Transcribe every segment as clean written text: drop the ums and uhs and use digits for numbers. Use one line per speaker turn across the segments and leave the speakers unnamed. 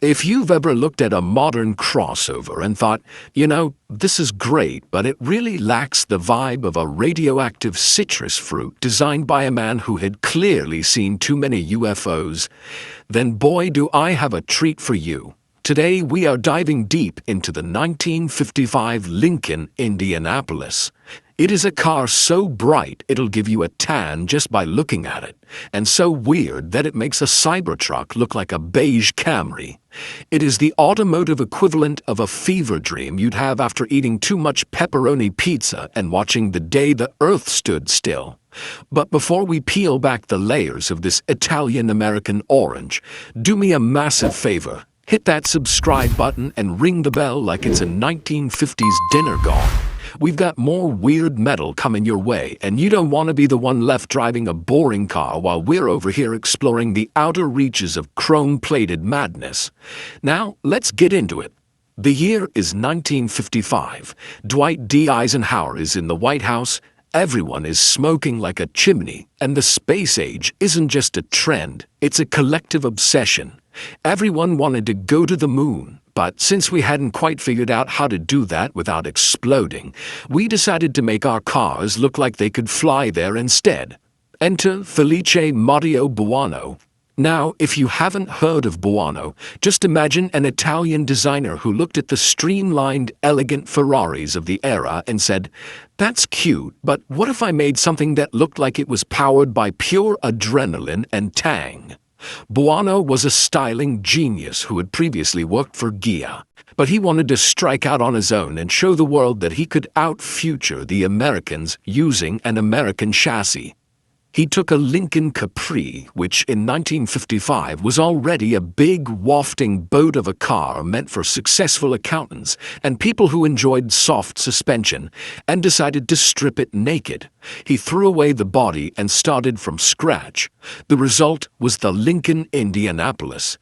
If you've ever looked at a modern crossover and thought, this is great, but it really lacks the vibe of a radioactive citrus fruit designed by a man who had clearly seen too many UFOs, then boy do I have a treat for you. Today we are diving deep into the 1955 Lincoln Indianapolis. It is a car so bright it'll give you a tan just by looking at it, and so weird that it makes a Cybertruck look like a beige Camry. It is the automotive equivalent of a fever dream you'd have after eating too much pepperoni pizza and watching The Day the Earth Stood Still. But before we peel back the layers of this Italian-American orange, do me a massive favor. Hit that subscribe button and ring the bell like it's a 1950s dinner gong. We've got more weird metal coming your way, and you don't want to be the one left driving a boring car while we're over here exploring the outer reaches of chrome-plated madness. Now, let's get into it. The year is 1955. Dwight D. Eisenhower is in the White House. Everyone is smoking like a chimney, and the space age isn't just a trend, it's a collective obsession. Everyone wanted to go to the moon, but since we hadn't quite figured out how to do that without exploding, we decided to make our cars look like they could fly there instead. Enter Felice Mario Boano. Now, if you haven't heard of Boano, just imagine an Italian designer who looked at the streamlined, elegant Ferraris of the era and said, "That's cute, but what if I made something that looked like it was powered by pure adrenaline and tang?" Boano was a styling genius who had previously worked for Ghia, but he wanted to strike out on his own and show the world that he could out-future the Americans using an American chassis. He took a Lincoln Capri, which in 1955 was already a big, wafting boat of a car meant for successful accountants and people who enjoyed soft suspension, and decided to strip it naked. He threw away the body and started from scratch. The result was the Lincoln Indianapolis.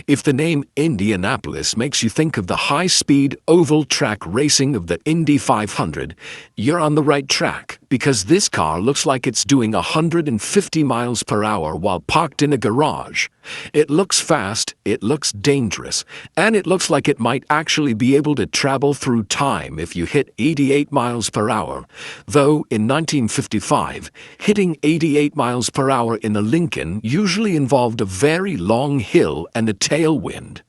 If the name Indianapolis makes you think of the high-speed oval track racing of the Indy 500, you're on the right track, because this car looks like it's doing 150 miles per hour while parked in a garage. It looks fast, it looks dangerous, and it looks like it might actually be able to travel through time if you hit 88 miles per hour. Though, in 1955, hitting 88 miles per hour in a Lincoln usually involved a very long hill and a tailwind.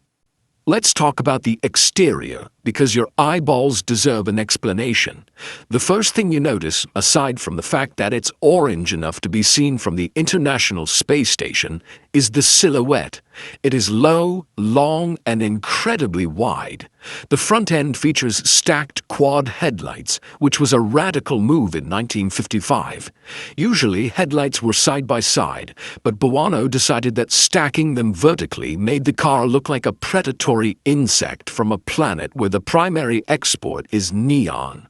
Let's talk about the exterior, because your eyeballs deserve an explanation. The first thing you notice, aside from the fact that it's orange enough to be seen from the International Space Station, is the silhouette. It is low, long, and incredibly wide. The front end features stacked quad headlights, which was a radical move in 1955. Usually, headlights were side by side, but Boano decided that stacking them vertically made the car look like a predatory insect from a planet where the primary export is neon.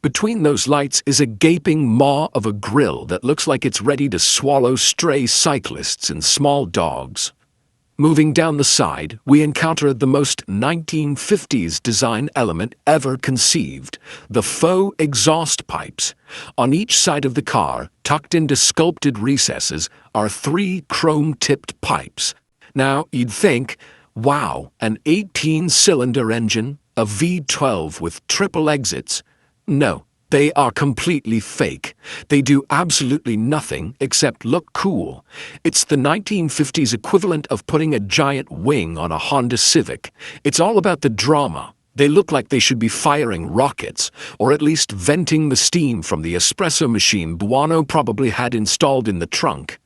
Between those lights is a gaping maw of a grille that looks like it's ready to swallow stray cyclists and small dogs. Moving down the side, we encounter the most 1950s design element ever conceived, the faux exhaust pipes. On each side of the car, tucked into sculpted recesses, are 3 chrome-tipped pipes. Now, you'd think, wow, an 18-cylinder engine, a V12 with triple exits. No, they are completely fake. They do absolutely nothing except look cool. It's the 1950s equivalent of putting a giant wing on a Honda Civic. It's all about the drama. They look like they should be firing rockets, or at least venting the steam from the espresso machine Boano probably had installed in the trunk.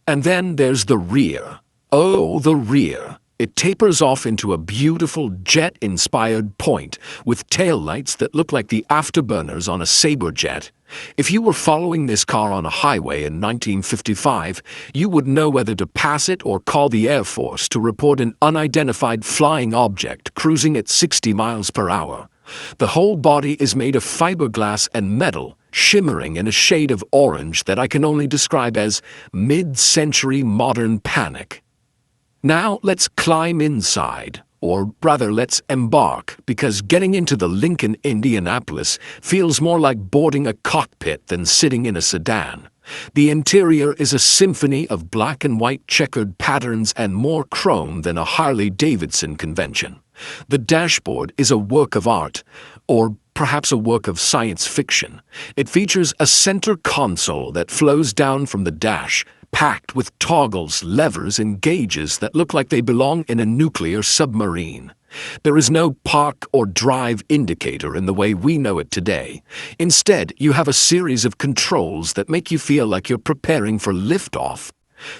And then there's the rear. Oh, the rear. It tapers off into a beautiful jet-inspired point with taillights that look like the afterburners on a Sabre jet. If you were following this car on a highway in 1955, you would know whether to pass it or call the Air Force to report an unidentified flying object cruising at 60 miles per hour. The whole body is made of fiberglass and metal, shimmering in a shade of orange that I can only describe as mid-century modern panic. Now let's climb inside, or rather let's embark, because getting into the Lincoln Indianapolis feels more like boarding a cockpit than sitting in a sedan. The interior is a symphony of black and white checkered patterns and more chrome than a Harley-Davidson convention. The dashboard is a work of art, or perhaps a work of science fiction. It features a center console that flows down from the dash, packed with toggles, levers, and gauges that look like they belong in a nuclear submarine. There is no park or drive indicator in the way we know it today. Instead, you have a series of controls that make you feel like you're preparing for liftoff.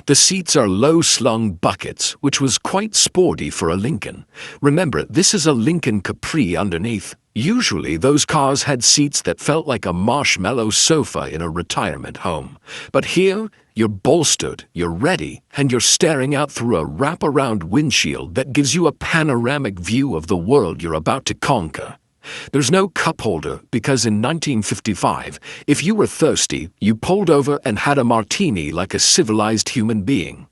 The seats are low-slung buckets, which was quite sporty for a Lincoln. Remember, this is a Lincoln Capri underneath. Usually, those cars had seats that felt like a marshmallow sofa in a retirement home. But here, you're bolstered, you're ready, and you're staring out through a wraparound windshield that gives you a panoramic view of the world you're about to conquer. There's no cup holder because in 1955, if you were thirsty, you pulled over and had a martini like a civilized human being.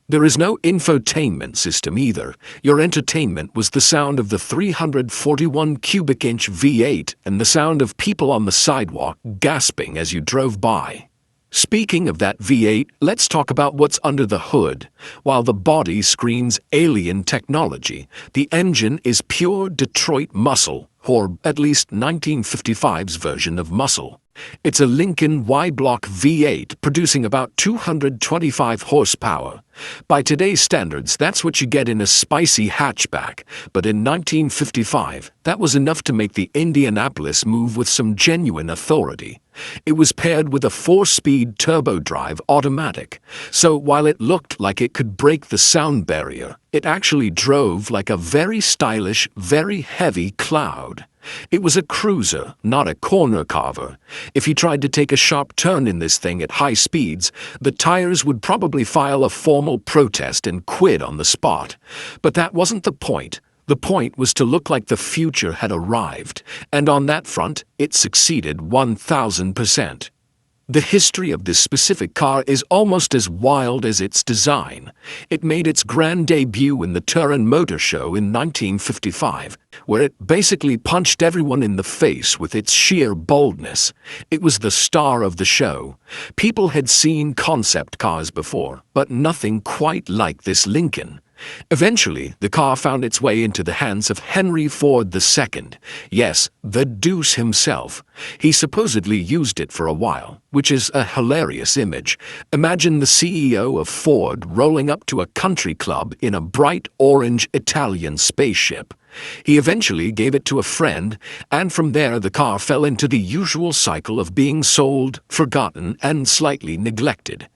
There is no infotainment system either. Your entertainment was the sound of the 341 cubic inch V8 and the sound of people on the sidewalk gasping as you drove by. Speaking of that V8, let's talk about what's under the hood. While the body screams alien technology, the engine is pure Detroit muscle, or at least 1955's version of muscle. It's a Lincoln Y-block V8 producing about 225 horsepower. By today's standards, that's what you get in a spicy hatchback, but in 1955, that was enough to make the Indianapolis move with some genuine authority. It was paired with a 4-speed turbo-drive automatic, so while it looked like it could break the sound barrier, it actually drove like a very stylish, very heavy cloud. It was a cruiser, not a corner carver. If you tried to take a sharp turn in this thing at high speeds, the tires would probably file a formal protest and quit on the spot. But that wasn't the point. The point was to look like the future had arrived, and on that front, it succeeded 1000%. The history of this specific car is almost as wild as its design. It made its grand debut in the Turin Motor Show in 1955, where it basically punched everyone in the face with its sheer boldness. It was the star of the show. People had seen concept cars before, but nothing quite like this Lincoln. Eventually, the car found its way into the hands of Henry Ford II. Yes, the Deuce himself. He supposedly used it for a while, which is a hilarious image. Imagine the CEO of Ford rolling up to a country club in a bright orange Italian spaceship. He eventually gave it to a friend, and from there the car fell into the usual cycle of being sold, forgotten, and slightly neglected.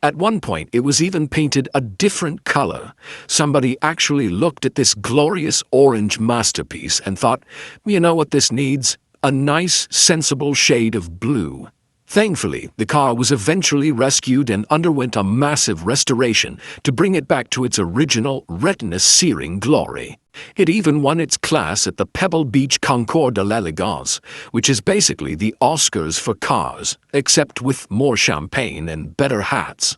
At one point, it was even painted a different color. Somebody actually looked at this glorious orange masterpiece and thought, you know what this needs? A nice, sensible shade of blue. Thankfully, the car was eventually rescued and underwent a massive restoration to bring it back to its original, retina-searing glory. It even won its class at the Pebble Beach Concours de l'Elegance, which is basically the Oscars for cars, except with more champagne and better hats.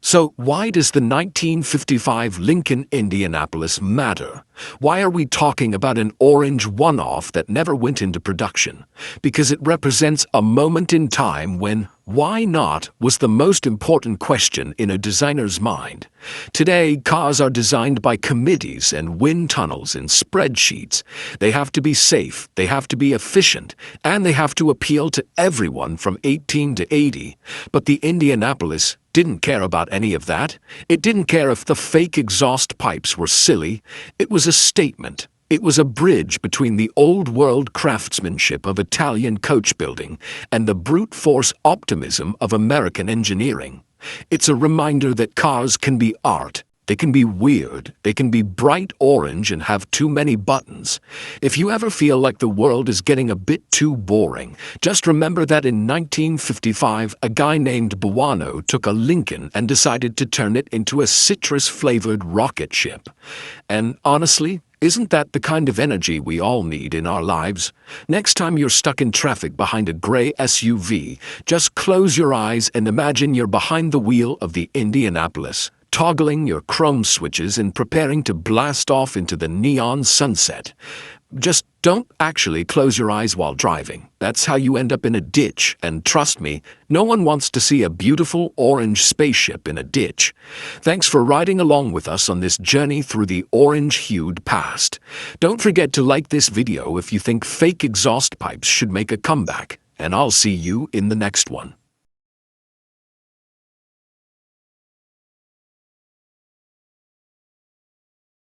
So why does the 1955 Lincoln Indianapolis matter? Why are we talking about an orange one-off that never went into production? Because it represents a moment in time when why not was the most important question in a designer's mind. Today, cars are designed by committees and wind tunnels and spreadsheets. They have to be safe, they have to be efficient, and they have to appeal to everyone from 18 to 80. But the Indianapolis didn't care about any of that. It didn't care if the fake exhaust pipes were silly. It was a statement. It was a bridge between the old-world craftsmanship of Italian coach building and the brute force optimism of American engineering. It's a reminder that cars can be art. They can be weird, they can be bright orange and have too many buttons. If you ever feel like the world is getting a bit too boring, just remember that in 1955 a guy named Boano took a Lincoln and decided to turn it into a citrus-flavored rocket ship. And honestly, isn't that the kind of energy we all need in our lives? Next time you're stuck in traffic behind a gray SUV, just close your eyes and imagine you're behind the wheel of the Indianapolis, toggling your chrome switches and preparing to blast off into the neon sunset. Just Don't actually close your eyes while driving. That's how you end up in a ditch, and trust me, no one wants to see a beautiful orange spaceship in a ditch. Thanks for riding along with us on this journey through the orange-hued past. Don't forget to like this video if you think fake exhaust pipes should make a comeback, and I'll see you in the next one.